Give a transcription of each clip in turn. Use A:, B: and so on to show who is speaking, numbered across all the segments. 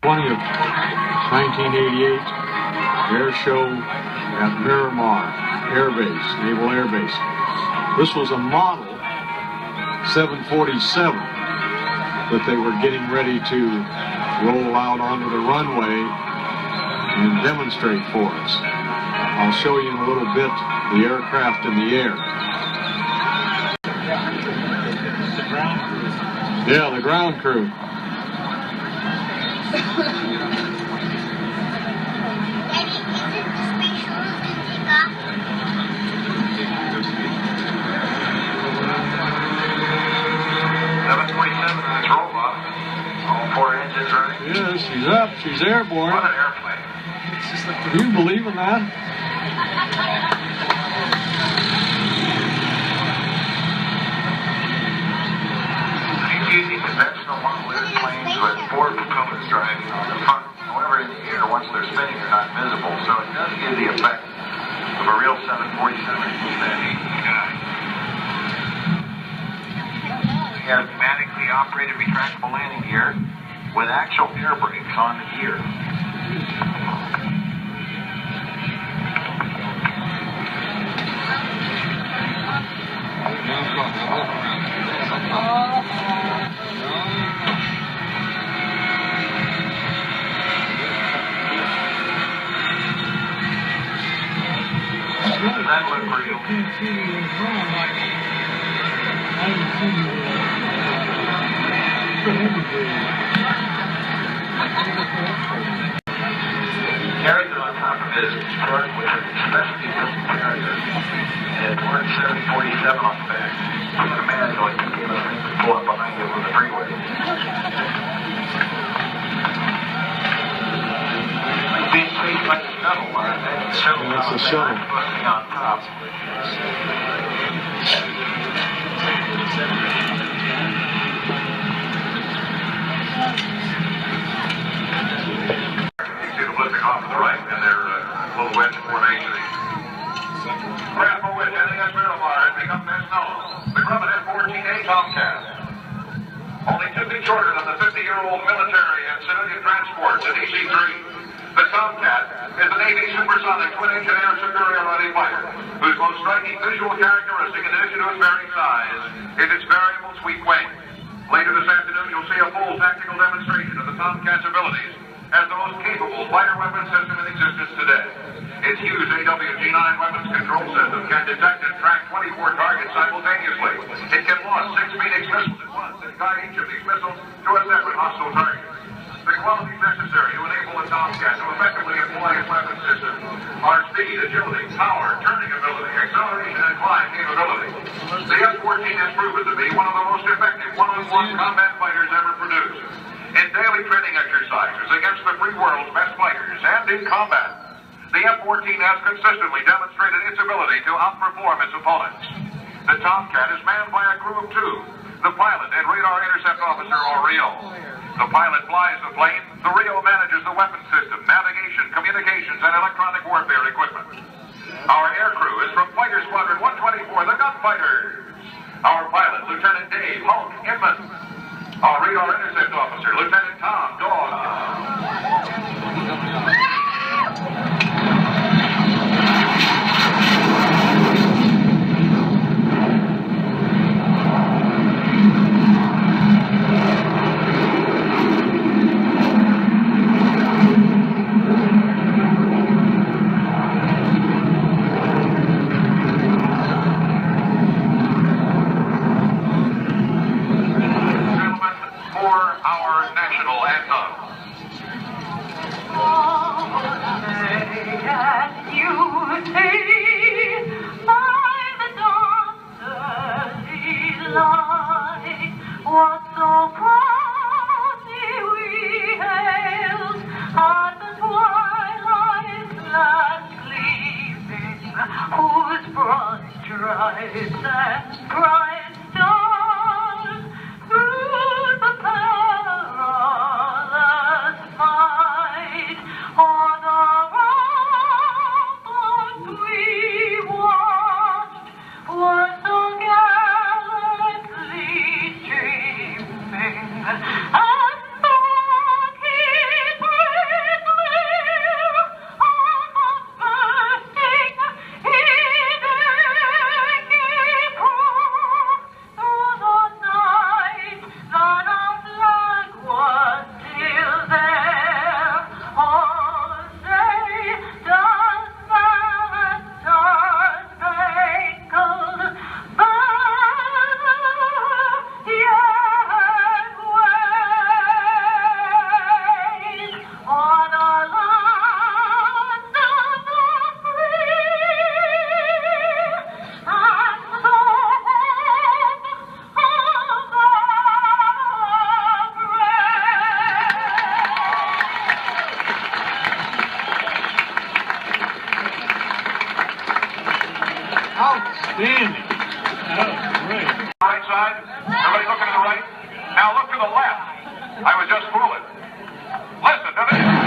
A: 20th, 1988 Air Show at Miramar Air Base, Naval Air Base. This was a model 747 that they were getting ready to roll out onto the runway and demonstrate for us. I'll show you in a little bit the aircraft in the air. Yeah, the ground crew. Yes, she's up. She's airborne.
B: What an airplane.
A: Do you believe in that?
B: He's using conventional one-wheeled planes with 4 propellers driving on the front. However, in the air, once they're spinning, they're not visible. So it does give the effect of a real 747 standing in the sky. We have pneumatically operated retractable landing gear with actual air brakes on the gear. Does that look real? Carrier on top of it is constructed with a specialty built carrier and Mark 747 on the back. The command so it can give us things to pull up behind it on the freeway. Being chased by the shuttle line, and the shuttle
A: That's a shuttle.
B: Busting on top. Off to the right, and they're a little wedge formation. Craft for which ending at Miramar has become best known. The Grumman F-14A Tomcat. Only 2 feet shorter than the 50-year-old military and civilian transports at DC-3. The Tomcat is the Navy's supersonic twin-engine air superiority fighter, whose most striking visual characteristic, in addition to its very size, is its variable sweep wing. Later this afternoon, you'll see a full tactical demonstration of the Tomcat's abilities as the most capable fighter weapon system in existence today. Its huge AWG-9 weapons control system can detect and track 24 targets simultaneously. It can launch 6 Phoenix missiles at once and guide each of these missiles to a separate hostile target. The qualities necessary to enable the Tomcat to effectively employ its weapon system are speed, agility, power, turning ability, acceleration, and climb capability. The F-14 has proven to be one of the most effective one-on-one combat fighters ever produced. In daily training exercises against the free world's best fighters and in combat, the F-14 has consistently demonstrated its ability to outperform its opponents. The Tomcat is manned by a crew of 2, the pilot and radar intercept officer, or RIO. The pilot flies the plane, the RIO manages the weapon system, navigation, communications, and electronic warfare equipment. Our air crew is from Fighter Squadron 124, the Gunfighters. Our pilot, Lieutenant Dave Hulk Inman. Our radar intercept officer, Lieutenant Tom Dog.
C: What so proudly we hailed at the twilight's last gleaming, whose broad stripes and bright stars through the perilous fight o'er the ramparts we watched were so gallantly streaming, and the rocket
A: Outstanding.
B: Right side. Everybody looking to the right. Now look to the left. I was just fooling. Listen to this.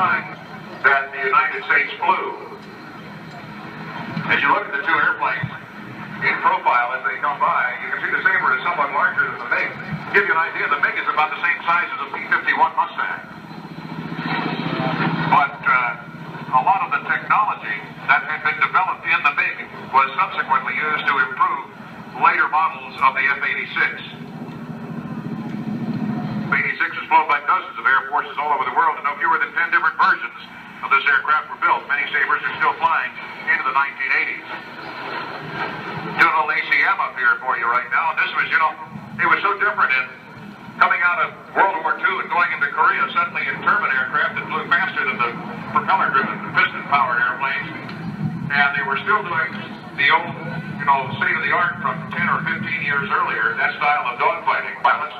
B: flying that the United States flew. As you look at the two airplanes in profile as they come by, you can see the Sabre is somewhat larger than the MiG. To give you an idea, the MiG is about the same size as a P-51 Mustang. But a lot of the technology that had been developed in the MiG was subsequently used to improve later models of the F-86. F-86 was flown by dozens of air forces all over the world, and no fewer than 10 different versions of this aircraft were built. Many Sabres are still flying into the 1980s. Doing a little ACM up here for you right now, and this was, it was so different in coming out of World War II and going into Korea, suddenly in turbine aircraft that flew faster than the propeller-driven, piston-powered airplanes, and they were still doing the old, state-of-the-art from 10 or 15 years earlier, that style of dogfighting violence.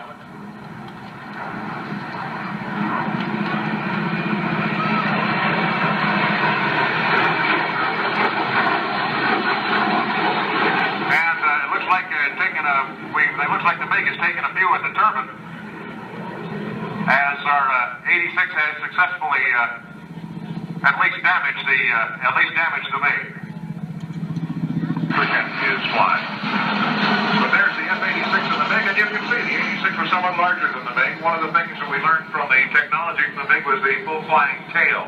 B: It looks like the MiG has taken a view at the turbine as our 86 has successfully at least damaged the MiG. Is flying. But there's the F-86 and the MiG, and you can see the 86 was somewhat larger than the MiG. One of the things that we learned from the technology from the MiG was the full flying tail.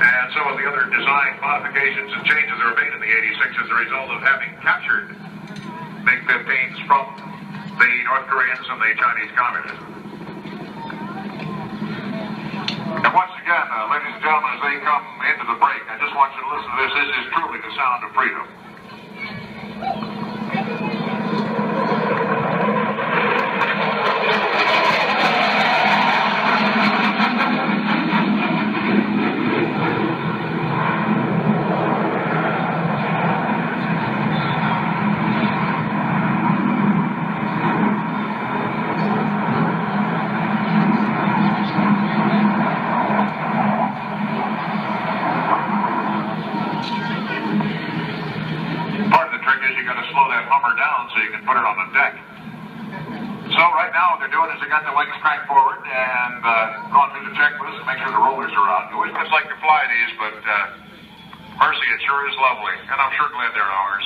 B: And some of the other design modifications and changes that were made in the 86 as a result of having captured MiG-15s from the North Koreans and the Chinese Communists. And once again, ladies and gentlemen, as they come into the break, I just want you to listen to this. This is truly the sound of freedom. So you can put it on the deck. So right now what they're doing is they got the wings cranked forward and going through the checklist to make sure the rollers are out. You always just like to fly these, but mercy, it sure is lovely, and I'm sure glad they're ours.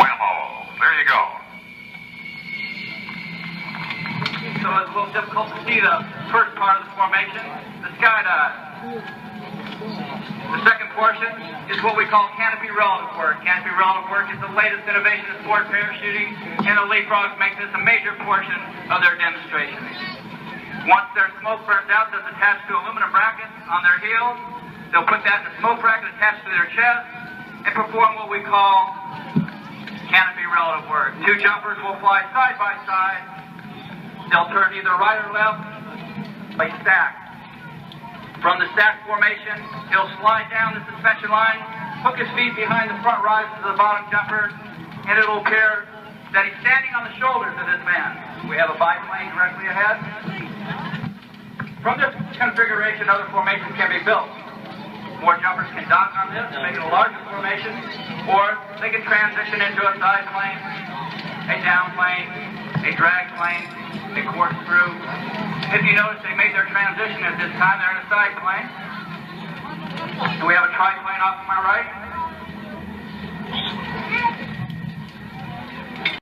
B: Whammo! There you go.
D: So it's a little difficult to see the first part of the formation. The skydive. The second portion is what we call canopy relative work. Canopy relative work is the latest innovation in sport parachuting, and the leapfrogs make this a major portion of their demonstration. Once their smoke burns out, that's attached to aluminum brackets on their heels. They'll put that in a smoke bracket attached to their chest and perform what we call canopy relative work. Two jumpers will fly side by side. They'll turn either right or left by stack. From the stack formation, he'll slide down the suspension line, hook his feet behind the front rises of the bottom jumper, and it'll appear that he's standing on the shoulders of this man. We have a biplane directly ahead. From this configuration, other formations can be built. More jumpers can dock on this to make it a larger formation, or they can transition into a side plane, a down plane, a drag plane, a corkscrew. If you notice, they made their transition at this time. They're in a side plane. And we have a triplane off to my right.